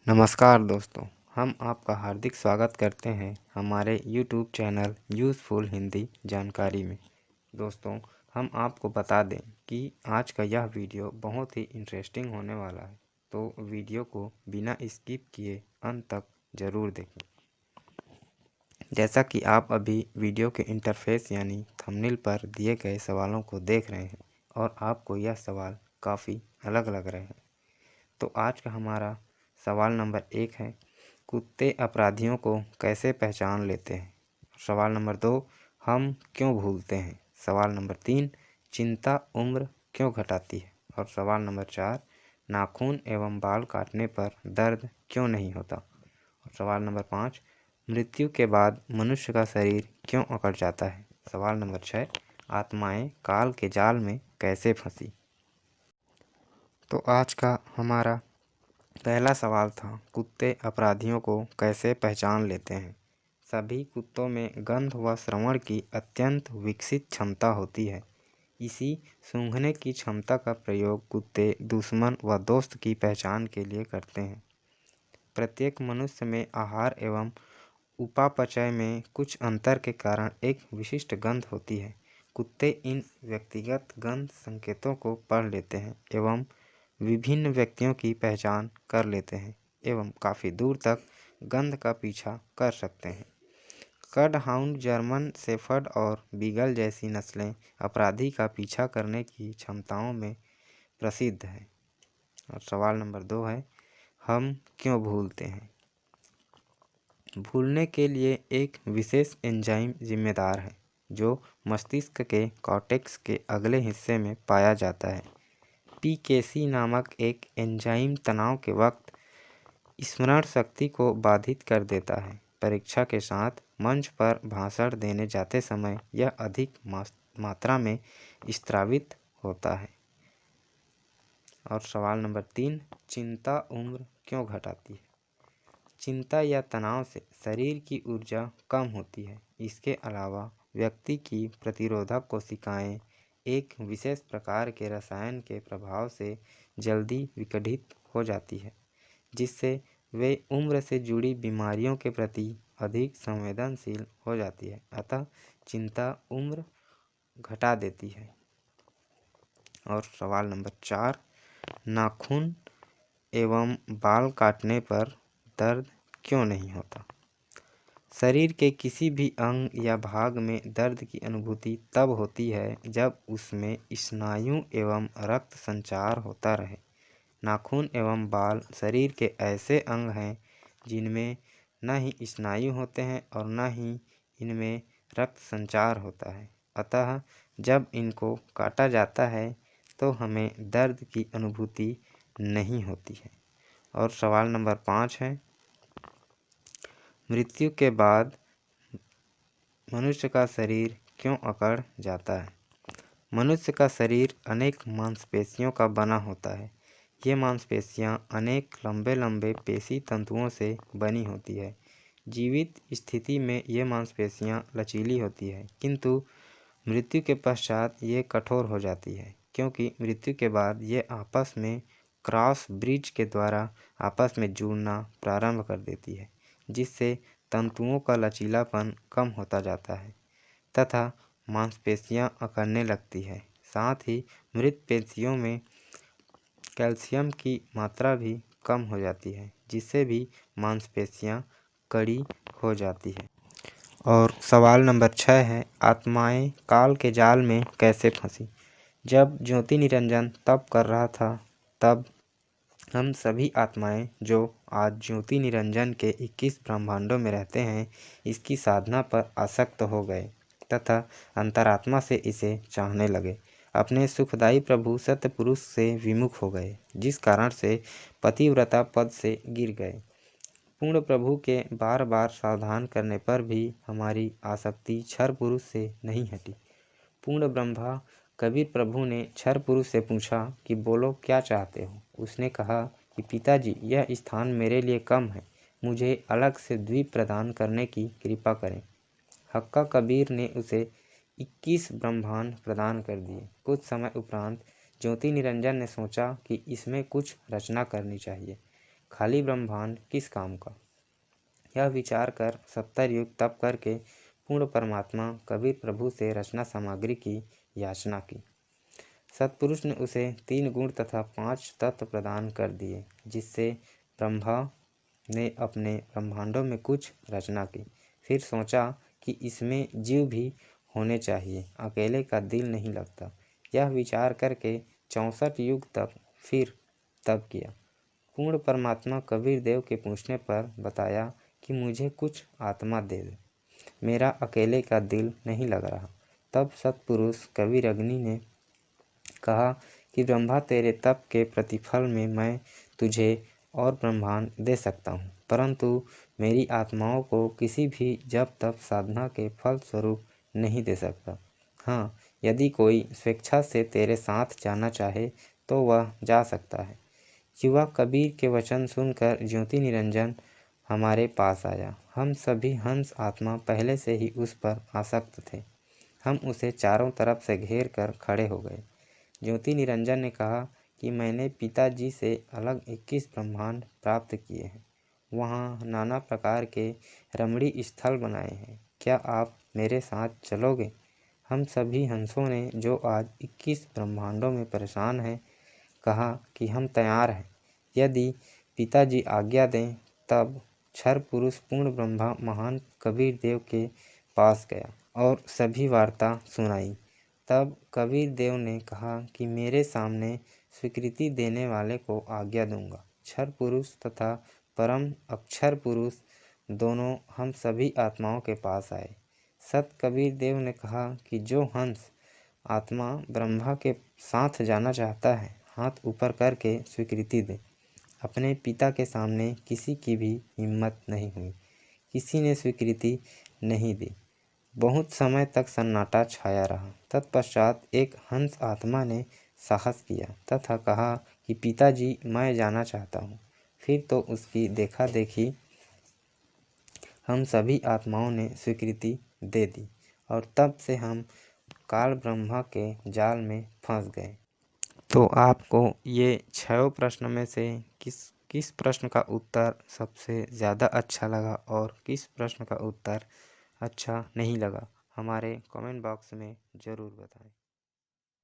नमस्कार दोस्तों, हम आपका हार्दिक स्वागत करते हैं हमारे YouTube चैनल यूज़फुल हिंदी जानकारी में। दोस्तों, हम आपको बता दें कि आज का यह वीडियो बहुत ही इंटरेस्टिंग होने वाला है, तो वीडियो को बिना स्किप किए अंत तक ज़रूर देखें। जैसा कि आप अभी वीडियो के इंटरफेस यानी थंबनेल पर दिए गए सवालों को देख रहे हैं और आपको यह सवाल काफ़ी अलग लग रहे हैं, तो आज का हमारा सवाल नंबर 1 है, कुत्ते अपराधियों को कैसे पहचान लेते हैं। सवाल नंबर 2, हम क्यों भूलते हैं। सवाल नंबर 3, चिंता उम्र क्यों घटाती है। और सवाल नंबर 4, नाखून एवं बाल काटने पर दर्द क्यों नहीं होता। और सवाल नंबर 5, मृत्यु के बाद मनुष्य का शरीर क्यों अकड़ जाता है। सवाल नंबर 6, आत्माएं काल के जाल में कैसे फंसी। तो आज का हमारा पहला सवाल था, कुत्ते अपराधियों को कैसे पहचान लेते हैं। सभी कुत्तों में गंध व श्रवण की अत्यंत विकसित क्षमता होती है। इसी सूंघने की क्षमता का प्रयोग कुत्ते दुश्मन व दोस्त की पहचान के लिए करते हैं। प्रत्येक मनुष्य में आहार एवं उपापचय में कुछ अंतर के कारण एक विशिष्ट गंध होती है। कुत्ते इन व्यक्तिगत गंध संकेतों को पढ़ लेते हैं एवं विभिन्न व्यक्तियों की पहचान कर लेते हैं एवं काफ़ी दूर तक गंध का पीछा कर सकते हैं। कड हाउंड, जर्मन शेफर्ड और बीगल जैसी नस्लें अपराधी का पीछा करने की क्षमताओं में प्रसिद्ध हैं। और सवाल नंबर 2 है, हम क्यों भूलते हैं। भूलने के लिए एक विशेष एंजाइम जिम्मेदार है जो मस्तिष्क के कॉर्टेक्स के अगले हिस्से में पाया जाता है। पीकेसी नामक एक एंजाइम तनाव के वक्त स्मरण शक्ति को बाधित कर देता है। परीक्षा के साथ मंच पर भाषण देने जाते समय यह अधिक मात्रा में स्रावित होता है। और सवाल नंबर 3, चिंता उम्र क्यों घटाती है। चिंता या तनाव से शरीर की ऊर्जा कम होती है। इसके अलावा व्यक्ति की प्रतिरोधक कोशिकाएं एक विशेष प्रकार के रसायन के प्रभाव से जल्दी विकसित हो जाती है, जिससे वे उम्र से जुड़ी बीमारियों के प्रति अधिक संवेदनशील हो जाती है। अतः चिंता उम्र घटा देती है। और सवाल नंबर 4, नाखून एवं बाल काटने पर दर्द क्यों नहीं होता। शरीर के किसी भी अंग या भाग में दर्द की अनुभूति तब होती है जब उसमें स्नायु एवं रक्त संचार होता रहे। नाखून एवं बाल शरीर के ऐसे अंग हैं जिनमें न ही स्नायु होते हैं और न ही इनमें रक्त संचार होता है। अतः जब इनको काटा जाता है तो हमें दर्द की अनुभूति नहीं होती है। और सवाल नंबर 5 है, मृत्यु के बाद मनुष्य का शरीर क्यों अकड़ जाता है। मनुष्य का शरीर अनेक मांसपेशियों का बना होता है। ये मांसपेशियां अनेक लंबे लंबे पेशी तंतुओं से बनी होती है। जीवित स्थिति में ये मांसपेशियां लचीली होती है, किंतु मृत्यु के पश्चात ये कठोर हो जाती है, क्योंकि मृत्यु के बाद ये आपस में क्रॉस ब्रिज के द्वारा आपस में जुड़ना प्रारंभ कर देती है, जिससे तंतुओं का लचीलापन कम होता जाता है तथा मांसपेशियां अकड़ने लगती है। साथ ही मृत पेशियों में कैल्शियम की मात्रा भी कम हो जाती है, जिससे भी मांसपेशियां कड़ी हो जाती है। और सवाल नंबर 6 है, आत्माएं काल के जाल में कैसे फंसी। जब ज्योति निरंजन तप कर रहा था तब हम सभी आत्माएं जो आज ज्योति निरंजन के 21 ब्रह्मांडों में रहते हैं, इसकी साधना पर आसक्त हो गए तथा अंतरात्मा से इसे चाहने लगे। अपने सुखदायी प्रभु सत्य पुरुष से विमुख हो गए, जिस कारण से पतिव्रता पद से गिर गए। पूर्ण प्रभु के बार बार सावधान करने पर भी हमारी आसक्ति क्षर पुरुष से नहीं हटी। पूर्ण ब्रह्मा कबीर प्रभु ने क्षर पुरुष से पूछा कि बोलो क्या चाहते हो। उसने कहा कि पिताजी, यह स्थान मेरे लिए कम है, मुझे अलग से द्वीप प्रदान करने की कृपा करें। हक्का कबीर ने उसे 21 ब्रह्मांड प्रदान कर दिए। कुछ समय उपरांत ज्योति निरंजन ने सोचा कि इसमें कुछ रचना करनी चाहिए। खाली ब्रह्मांड किस काम का। यह विचार कर सप्तर युग तप करके पूर्ण परमात्मा कबीर प्रभु से रचना सामग्री की याचना की। सतपुरुष ने उसे 3 गुण तथा 5 तत्व प्रदान कर दिए, जिससे ब्रह्मा ने अपने ब्रह्मांडों में कुछ रचना की। फिर सोचा कि इसमें जीव भी होने चाहिए, अकेले का दिल नहीं लगता। यह विचार करके 64 युग तक फिर तप किया। पूर्ण परमात्मा कबीर देव के पूछने पर बताया कि मुझे कुछ आत्मा दे दे, मेरा अकेले का दिल नहीं लग रहा। तब सतपुरुष कबीर अग्नि ने कहा कि ब्रह्मा, तेरे तप के प्रतिफल में मैं तुझे और ब्रह्मांड दे सकता हूँ, परंतु मेरी आत्माओं को किसी भी जप तप साधना के फल स्वरूप नहीं दे सकता। हाँ, यदि कोई स्वेच्छा से तेरे साथ जाना चाहे तो वह जा सकता है। युवा कबीर के वचन सुनकर ज्योति निरंजन हमारे पास आया। हम सभी हंस आत्मा पहले से ही उस पर आसक्त थे। हम उसे चारों तरफ से घेर कर खड़े हो गए। ज्योति निरंजन ने कहा कि मैंने पिताजी से अलग 21 ब्रह्मांड प्राप्त किए हैं। वहाँ नाना प्रकार के रमणीय स्थल बनाए हैं। क्या आप मेरे साथ चलोगे? हम सभी हंसों ने, जो आज 21 ब्रह्मांडों में परेशान हैं, कहा कि हम तैयार हैं। यदि पिताजी आज्ञा दें। तब क्षर पुरुष पूर्ण ब्रह्मा महान कबीर देव के पास गया और सभी वार्ता सुनाई। तब कबीर देव ने कहा कि मेरे सामने स्वीकृति देने वाले को आज्ञा दूंगा। क्षर पुरुष तथा परम अक्षर पुरुष दोनों हम सभी आत्माओं के पास आए। सत कबीर देव ने कहा कि जो हंस आत्मा ब्रह्मा के साथ जाना चाहता है, हाथ ऊपर करके स्वीकृति दे। अपने पिता के सामने किसी की भी हिम्मत नहीं हुई, किसी ने स्वीकृति नहीं दी। बहुत समय तक सन्नाटा छाया रहा। तत्पश्चात एक हंस आत्मा ने साहस किया तथा कहा कि पिताजी, मैं जाना चाहता हूँ। फिर तो उसकी देखा देखी हम सभी आत्माओं ने स्वीकृति दे दी और तब से हम काल ब्रह्मा के जाल में फंस गए। तो आपको ये 6 प्रश्न में से किस प्रश्न का उत्तर सबसे ज़्यादा अच्छा लगा और किस प्रश्न का उत्तर अच्छा नहीं लगा, हमारे कमेंट बॉक्स में ज़रूर बताएं।